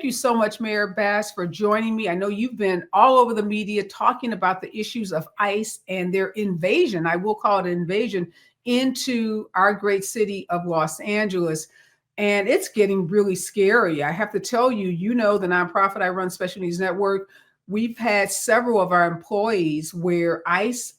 thank you so much, Mayor Bass, for joining me. I know you've been all over the media talking about the issues of ICE and their invasion. I will call it an invasion into our great city of Los Angeles. And it's getting really scary. I have to tell you, the nonprofit I run, Special Needs Network, we've had several of our employees where ICE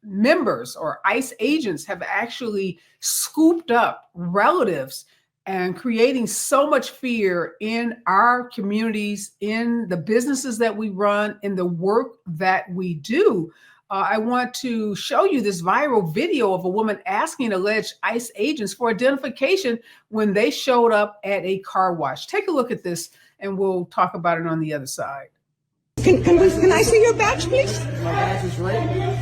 members or ICE agents have actually scooped up relatives and creating so much fear in our communities, in the businesses that we run, in the work that we do. I want to show you this viral video of a woman asking alleged ICE agents for identification when they showed up at a car wash. Take a look at this and we'll talk about it on the other side. Can I see your badge, please? My badge is right here.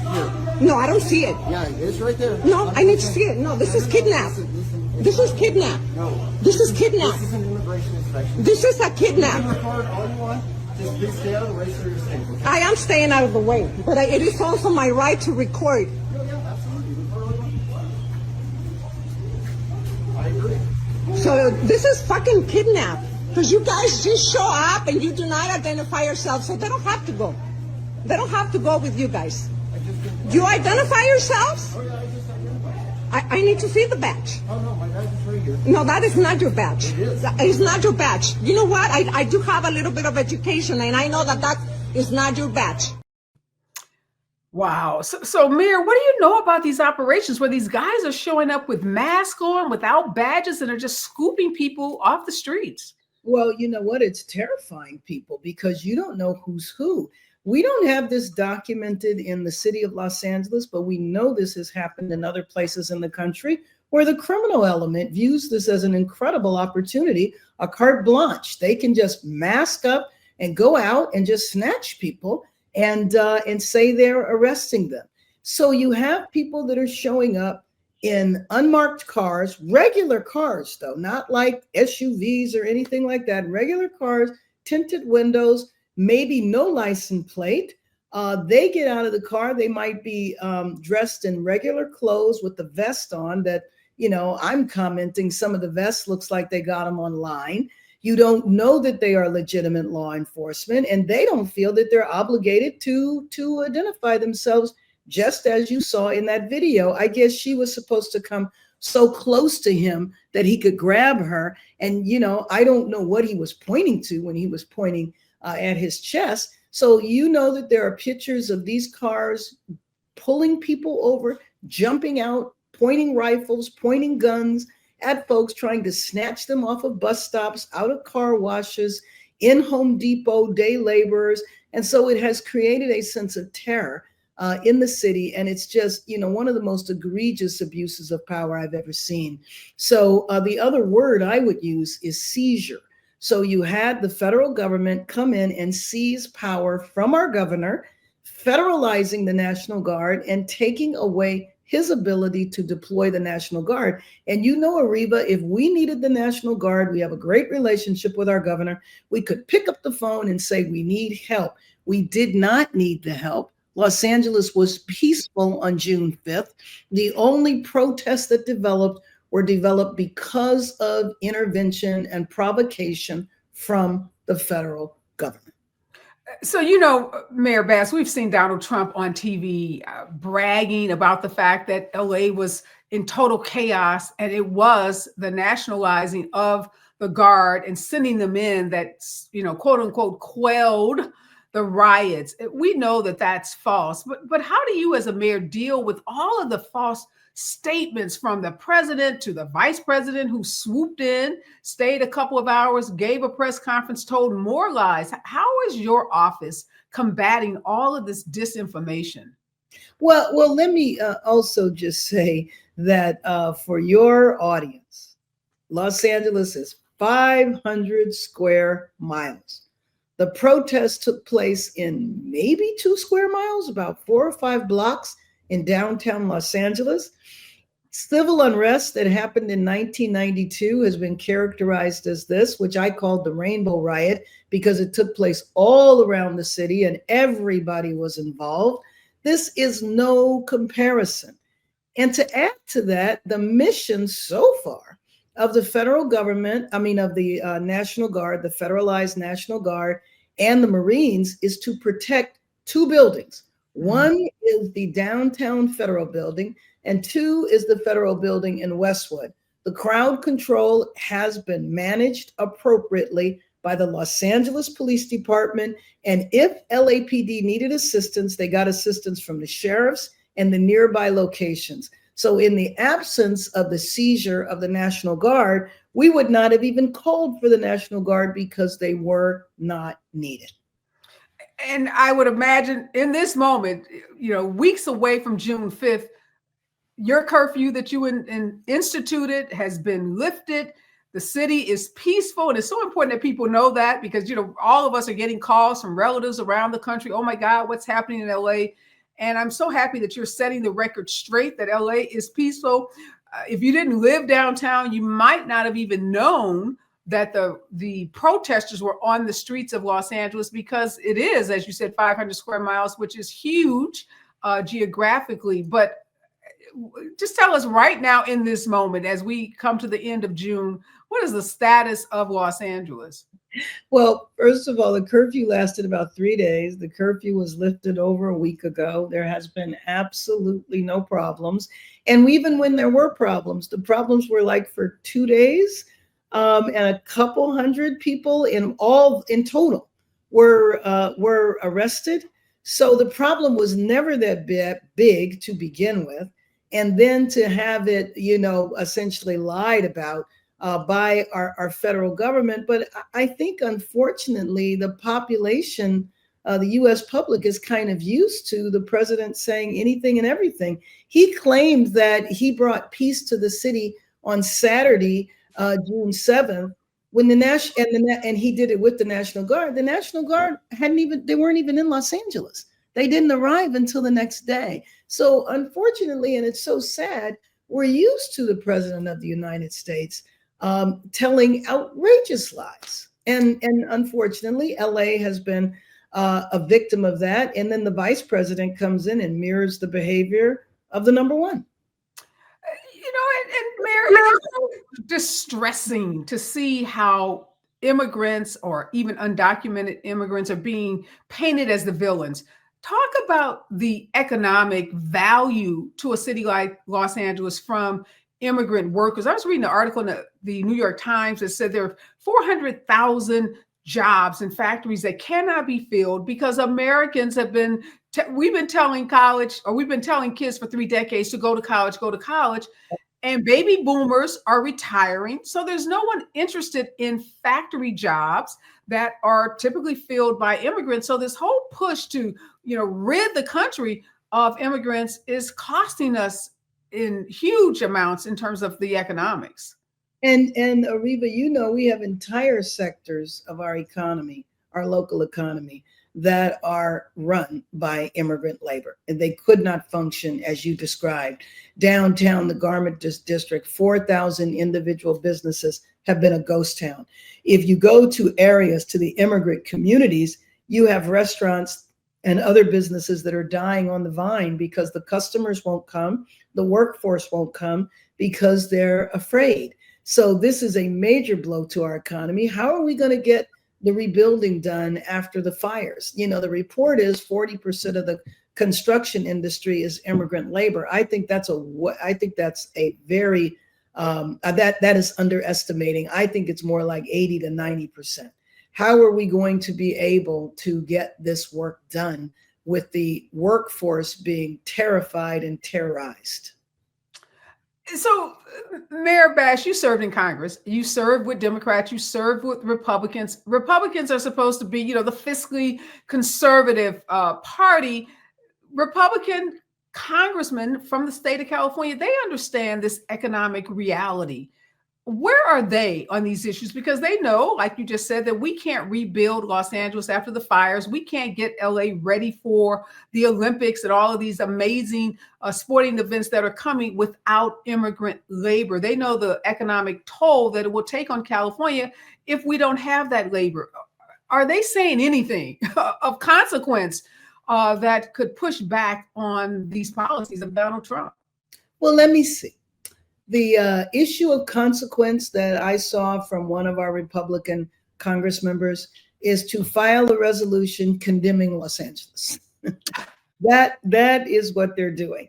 No, I don't see it. Yeah, it's right there. No, I need to see it. No, this is kidnap. This is kidnap. No. This is kidnap. This is an immigration inspection. This is a You can kidnap. record all you want. Just please stay out of the way so you're safe. Okay? I am staying out of the way, but it is also my right to record. Yeah, absolutely. Record all you want. I agree. So this is fucking kidnap. Because you guys just show up and you do not identify yourselves, so they don't have to go. They don't have to go with you guys. You identify yourselves? Oh, yeah, I just identified. I need to see the badge. Oh, no, my badge is right here. No, that is not your badge. It is. It's not your badge. You know what? I do have a little bit of education, and I know that is not your badge. Wow. So, Mayor, what do you know about these operations where these guys are showing up with masks on, without badges, and are just scooping people off the streets? Well, you know what? It's terrifying people because you don't know who's who. We don't have this documented in the city of Los Angeles, but we know this has happened in other places in the country where the criminal element views this as an incredible opportunity, a carte blanche. They can just mask up and go out and just snatch people and say they're arresting them. So you have people that are showing up in unmarked cars, regular cars though, not like SUVs or anything like that, regular cars, tinted windows, maybe no license plate. They get out of the car. They might be dressed in regular clothes with the vest on that, I'm commenting some of the vests looks like they got them online. You don't know that they are legitimate law enforcement, and they don't feel that they're obligated to identify themselves, just as you saw in that video. I guess she was supposed to come so close to him that he could grab her. And, I don't know what he was pointing to when he was pointing at his chest. So that there are pictures of these cars pulling people over, jumping out, pointing rifles, pointing guns at folks, trying to snatch them off of bus stops, out of car washes, in Home Depot, day laborers. And so it has created a sense of terror in the city. And it's just, one of the most egregious abuses of power I've ever seen. So the other word I would use is seizure. So you had the federal government come in and seize power from our governor, federalizing the National Guard and taking away his ability to deploy the National Guard. And Areva, if we needed the National Guard, we have a great relationship with our governor. We could pick up the phone and say, we need help. We did not need the help. Los Angeles was peaceful on June 5th. The only protests that were developed because of intervention and provocation from the federal government. So, Mayor Bass, we've seen Donald Trump on TV bragging about the fact that LA was in total chaos, and it was the nationalizing of the Guard and sending them in that, quote unquote, quelled the riots. We know that that's false. But how do you as a mayor deal with all of the false statements from the president to the vice president who swooped in, stayed a couple of hours, gave a press conference, told more lies? How is your office combating all of this disinformation? Well, let me also just say that for your audience, Los Angeles is 500 square miles. The protest took place in maybe 2 square miles, about 4 or 5 blocks in downtown Los Angeles. Civil unrest that happened in 1992 has been characterized as this, which I called the Rainbow Riot, because it took place all around the city and everybody was involved. This is no comparison. And to add to that, the mission so far of the federal government, of the National Guard, the federalized National Guard, and the Marines is to protect two buildings. One is the downtown federal building, and two is the federal building in Westwood. The crowd control has been managed appropriately by the Los Angeles Police Department. And if LAPD needed assistance, they got assistance from the sheriffs and the nearby locations. So in the absence of the seizure of the National Guard, we would not have even called for the National Guard because they were not needed. And I would imagine in this moment, weeks away from June 5th, your curfew that you instituted has been lifted. The city is peaceful. And it's so important that people know that because, all of us are getting calls from relatives around the country. Oh my God, what's happening in LA? And I'm so happy that you're setting the record straight that LA is peaceful. If you didn't live downtown, you might not have even known that the protesters were on the streets of Los Angeles because it is, as you said, 500 square miles, which is huge geographically. But just tell us right now in this moment, as we come to the end of June, what is the status of Los Angeles? Well, first of all, the curfew lasted about 3 days. The curfew was lifted over a week ago. There has been absolutely no problems. And even when there were problems, the problems were like for 2 days, and a couple hundred people in total were arrested. So the problem was never that big to begin with. And then to have it, essentially lied about by our federal government. But I think, unfortunately, the population, the U.S. public is kind of used to the president saying anything and everything. He claimed that he brought peace to the city on Saturday, June 7th, when and he did it with the National Guard. The National Guard they weren't even in Los Angeles. They didn't arrive until the next day. So unfortunately, and it's so sad, we're used to the president of the United States telling outrageous lies. And unfortunately, LA has been a victim of that. And then the vice president comes in and mirrors the behavior of the number one. And Mayor, it's so distressing to see how immigrants or even undocumented immigrants are being painted as the villains. Talk about the economic value to a city like Los Angeles from immigrant workers. I was reading an article in the New York Times that said there are 400,000 jobs in factories that cannot be filled because Americans have been, we've been telling kids for 3 decades to go to college, and baby boomers are retiring. So there's no one interested in factory jobs that are typically filled by immigrants. So this whole push to, rid the country of immigrants is costing us in huge amounts in terms of the economics. And Areva, we have entire sectors of our economy, our local economy, that are run by immigrant labor, and they could not function as you described. Downtown, the garment district, 4,000 individual businesses have been a ghost town. If you go to areas, to the immigrant communities, you have restaurants and other businesses that are dying on the vine because the customers won't come, the workforce won't come because they're afraid. So this is a major blow to our economy. How are we going to get the rebuilding done after the fires? The report is 40% of the construction industry is immigrant labor. I think that's a very that is underestimating. I think it's more like 80 to 90%. How are we going to be able to get this work done with the workforce being terrified and terrorized? So, Mayor Bash, you served in Congress. You served with Democrats. You served with Republicans. Republicans are supposed to be, the fiscally conservative party. Republican congressmen from the state of California, they understand this economic reality. Where are they on these issues? Because they know, like you just said, that we can't rebuild Los Angeles after the fires. We can't get LA ready for the Olympics and all of these amazing sporting events that are coming without immigrant labor. They know the economic toll that it will take on California if we don't have that labor. Are they saying anything of consequence that could push back on these policies of Donald Trump? Well, let me see. The issue of consequence that I saw from one of our Republican Congress members is to file a resolution condemning Los Angeles. That is what they're doing.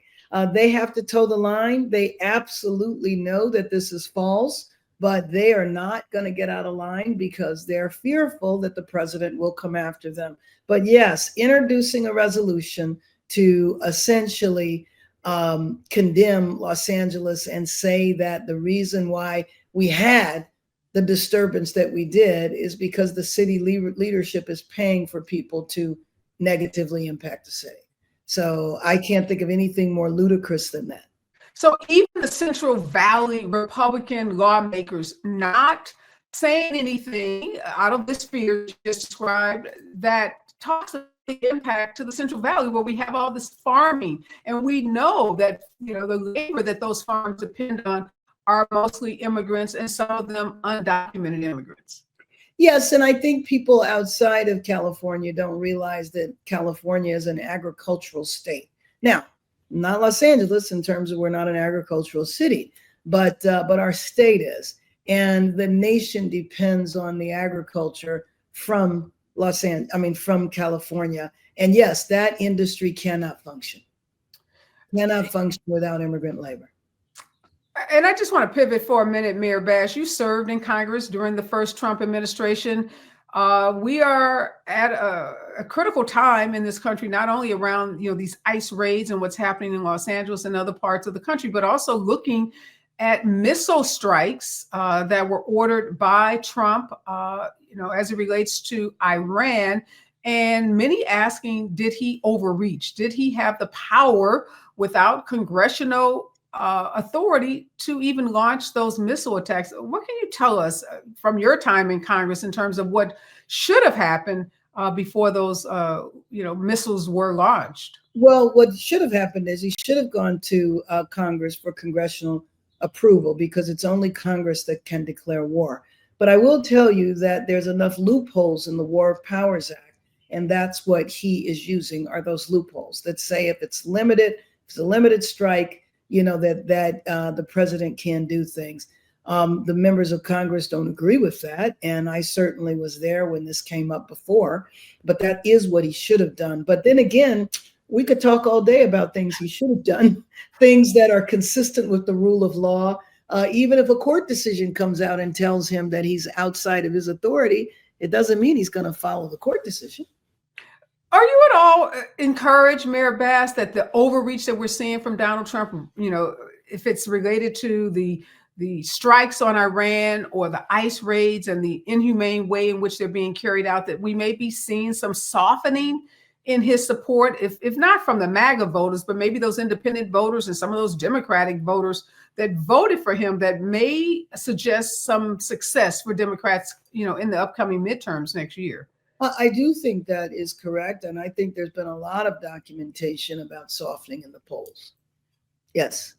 They have to toe the line. They absolutely know that this is false, but they are not going to get out of line because they're fearful that the president will come after them. But yes, introducing a resolution to essentially condemn Los Angeles and say that the reason why we had the disturbance that we did is because the city leadership is paying for people to negatively impact the city. So I can't think of anything more ludicrous than that. So even the Central Valley Republican lawmakers not saying anything out of this fear just described that talks of the impact to the Central Valley, where we have all this farming, and we know that the labor that those farms depend on are mostly immigrants, and some of them undocumented immigrants. Yes, and I think people outside of California don't realize that California is an agricultural state. Now, not Los Angeles in terms of we're not an agricultural city, but our state is, and the nation depends on the agriculture from from California. And yes, that industry cannot function without immigrant labor. And I just want to pivot for a minute, Mayor Bash. You served in Congress during the first Trump administration. We are at a critical time in this country, not only around these ICE raids and what's happening in Los Angeles and other parts of the country, but also looking at missile strikes that were ordered by Trump, as it relates to Iran, and many asking, did he overreach? Did he have the power without congressional authority to even launch those missile attacks? What can you tell us from your time in Congress in terms of what should have happened before those missiles were launched? Well, what should have happened is he should have gone to Congress for congressional approval, because it's only Congress that can declare war. But I will tell you that there's enough loopholes in the War of Powers Act, and that's what he is using, are those loopholes that say if it's a limited strike, that the president can do things. The members of Congress don't agree with that, and I certainly was there when this came up before, but that is what he should have done. But then again, we could talk all day about things he should have done, things that are consistent with the rule of law. Even if a court decision comes out and tells him that he's outside of his authority, it doesn't mean he's going to follow the court decision. Are you at all encouraged, Mayor Bass, that the overreach that we're seeing from Donald Trump, if it's related to the strikes on Iran or the ICE raids and the inhumane way in which they're being carried out, that we may be seeing some softening in his support, if not from the MAGA voters, but maybe those independent voters and some of those Democratic voters that voted for him, that may suggest some success for Democrats, in the upcoming midterms next year? I do think that is correct. And I think there's been a lot of documentation about softening in the polls. Yes.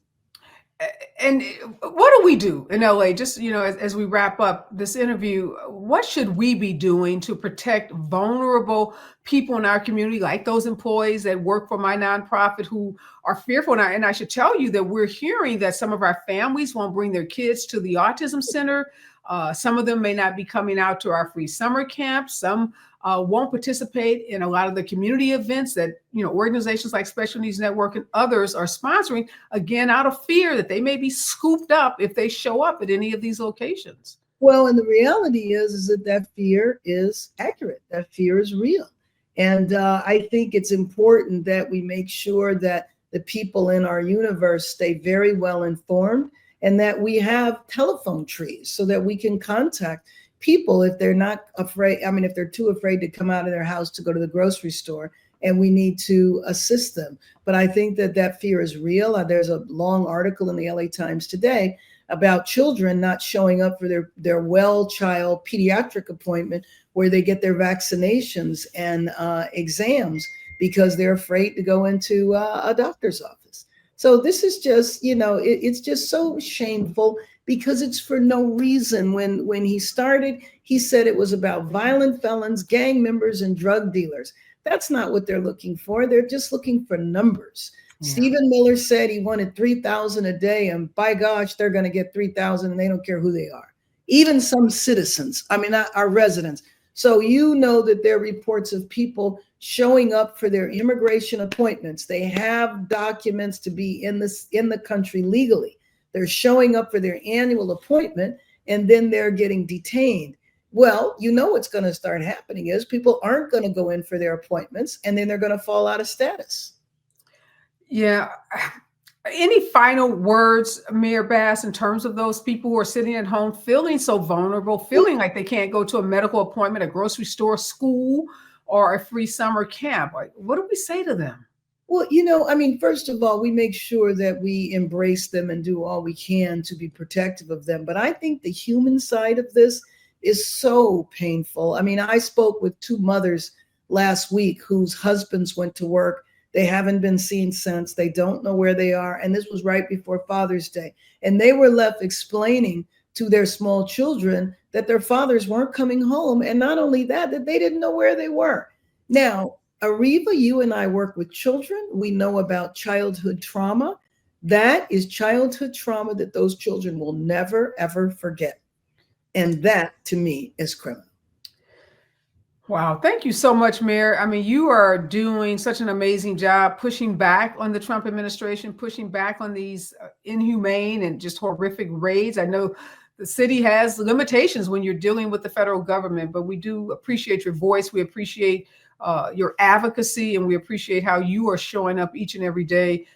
And what do we do in LA? Just, as we wrap up this interview, what should we be doing to protect vulnerable people in our community, like those employees that work for my nonprofit who are fearful? And I should tell you that we're hearing that some of our families won't bring their kids to the autism center. Some of them may not be coming out to our free summer camps. Some won't participate in a lot of the community events that organizations like Special Needs Network and others are sponsoring, again, out of fear that they may be scooped up if they show up at any of these locations. Well, and the reality is that fear is accurate. That fear is real. And I think it's important that we make sure that the people in our universe stay very well informed, and that we have telephone trees so that we can contact people if they're not afraid. If they're too afraid to come out of their house to go to the grocery store, and we need to assist them. But I think that fear is real. There's a long article in the LA Times today about children not showing up for their well child pediatric appointment where they get their vaccinations and exams because they're afraid to go into a doctor's office. So this is just, it's just so shameful, because it's for no reason. When he started, he said it was about violent felons, gang members, and drug dealers. That's not what they're looking for. They're just looking for numbers. Yeah. Stephen Miller said he wanted 3,000 a day, and by gosh, they're going to get 3,000, and they don't care who they are. Even some citizens, I mean, not our residents. So you know that there are reports of people showing up for their immigration appointments. They have documents to be in the country legally. They're showing up for their annual appointment, and then they're getting detained. Well, you know what's going to start happening is people aren't going to go in for their appointments, and then they're going to fall out of status. Yeah. Any final words, Mayor Bass, in terms of those people who are sitting at home feeling so vulnerable, feeling like they can't go to a medical appointment, a grocery store, school, or a free summer camp? Like, what do we say to them? Well, you know, I mean, first of all, we make sure that we embrace them and do all we can to be protective of them. But I think the human side of this is so painful. I mean, I spoke with two mothers last week whose husbands went to work. They haven't been seen since. They don't know where they are. And this was right before Father's Day. And they were left explaining to their small children that their fathers weren't coming home. And not only that, that they didn't know where they were. Now, Areva, you and I work with children. We know about childhood trauma. That is childhood trauma that those children will never, ever forget. And that, to me, is criminal. Wow. Thank you so much, Mayor. I mean, you are doing such an amazing job pushing back on the Trump administration, pushing back on these inhumane and just horrific raids. I know the city has limitations when you're dealing with the federal government, but we do appreciate your voice. We appreciate your advocacy, and we appreciate how you are showing up each and every day,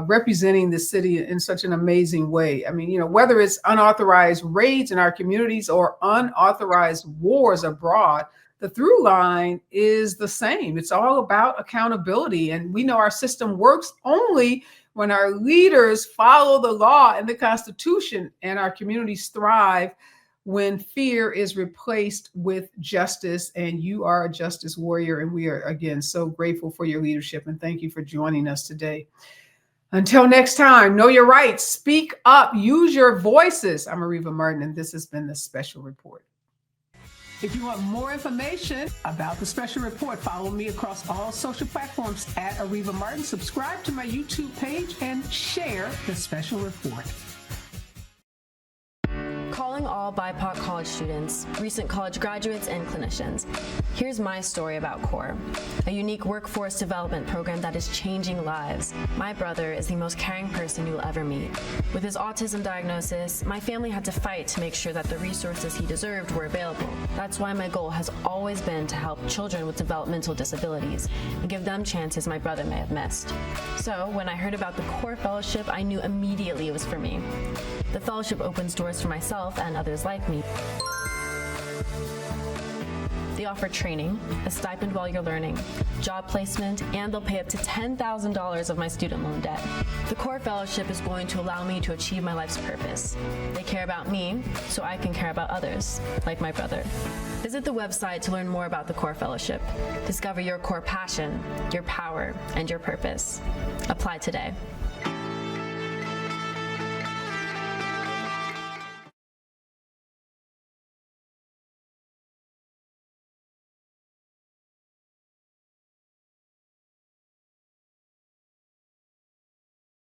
representing the city in such an amazing way. I mean, you know, whether it's unauthorized raids in our communities or unauthorized wars abroad, the through line is the same. It's all about accountability. And we know our system works only when our leaders follow the law and the Constitution, and our communities thrive when fear is replaced with justice. And you are a justice warrior. And we are, again, so grateful for your leadership. And thank you for joining us today. Until next time, know your rights, speak up, use your voices. I'm Areva Martin, and this has been the Special Report. If you want more information about the Special Report, follow me across all social platforms at Areva Martin. Subscribe to my YouTube page and share the Special Report. Calling all BIPOC college students, recent college graduates, and clinicians. Here's my story about CORE, a unique workforce development program that is changing lives. My brother is the most caring person you'll ever meet. With his autism diagnosis, my family had to fight to make sure that the resources he deserved were available. That's why my goal has always been to help children with developmental disabilities and give them chances my brother may have missed. So when I heard about the CORE Fellowship, I knew immediately it was for me. The fellowship opens doors for myself and others like me. They offer training, a stipend while you're learning, job placement, and they'll pay up to $10,000 of my student loan debt. The CORE Fellowship is going to allow me to achieve my life's purpose. They care about me, so I can care about others, like my brother. Visit the website to learn more about the CORE Fellowship. Discover your core passion, your power, and your purpose. Apply today.